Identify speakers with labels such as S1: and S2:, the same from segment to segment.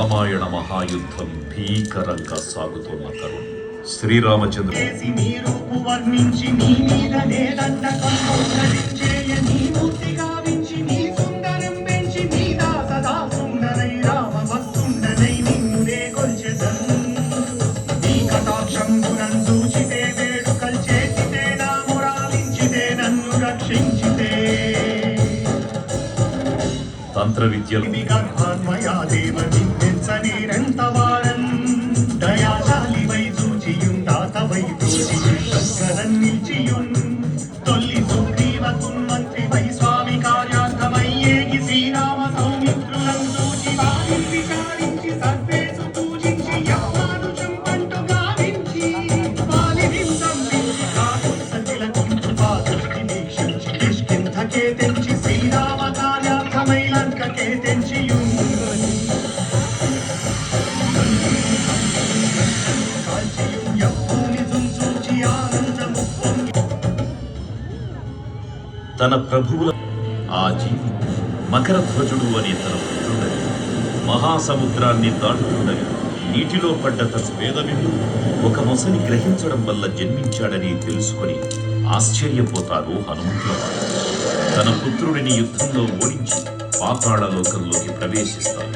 S1: రామాయణ మహాయుద్ధం భీకరంగా సాగుతున్న తరుణం శ్రీరామచంద్ర తంత్ర విద్యలు తన ప్రభువుల ఆ జీవి మకరధ్వజుడు అనే తన పుత్రుడని మహాసముద్రాన్ని దాటుతుండగా నీటిలో పడ్డ తన వేదవిందు ఒక మొసని గ్రహించడం వల్ల జన్మించాడని తెలుసుకొని ఆశ్చర్యపోతారు హనుమంతుల వారు. తన పుత్రుడిని యుద్ధంలో ఓడించి పాతాళ లోకంలోకి ప్రవేశిస్తారు.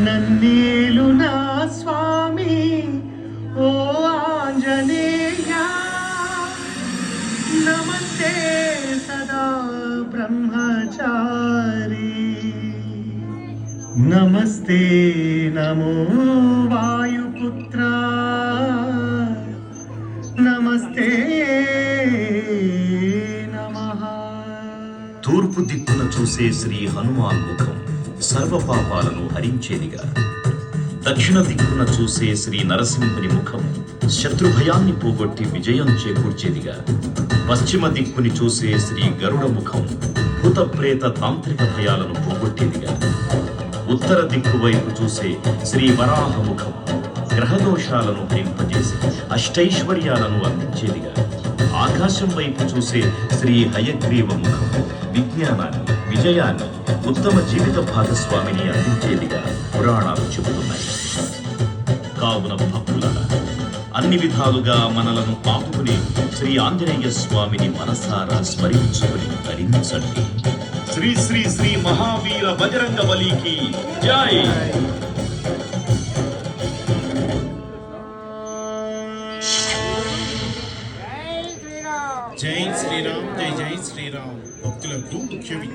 S2: నన్నేలు నా స్వామి ఓ ఆంజనేయ నమస్తే సదా బ్రహ్మచారి నమస్తే నమో వాయుపుత్ర నమస్తే నమః.
S1: తూర్పు దిక్కున చూసే శ్రీ హనుమాన్ ముఖం సర్వ పాపాలను హరించేదిగా, దక్షిణ దిక్కున చూసే శ్రీ నరసింహుని ముఖం శత్రుభయాన్ని పోగొట్టి విజయం చేకూర్చేదిగా, పశ్చిమ దిక్కుని చూసే శ్రీ గరుడ ముఖం భూత ప్రేత తాంత్రిక భయాలను పోగొట్టేదిగా, ఉత్తర దిక్కు వైపు చూసే శ్రీ వరాహ ముఖం గ్రహదోషాలను హరింపజేసి అష్టైశ్వర్యాలను అందించేదిగా, ఆకాశం వైపు చూసే శ్రీ హయగ్రీవ ముఖం విజ్ఞానాన్ని, విజయాన్ని, ఉత్తమ జీవిత భాగస్వామిని అందించేదిగా పురాణాలు చెబుతున్నాయి. కావున భక్తులారా, అన్ని విధాలుగా మనలను ఆపుకుని శ్రీ ఆంజనేయ స్వామిని మనసారా స్మరించుకుని ధరించండి. శ్రీ శ్రీ శ్రీ మహావీర బజరంగ బలికి జై.
S3: జై శ్రీరామ్, జై జై శ్రీరామ్. భక్తులకు ముఖ్య విజ్ఞప్తి.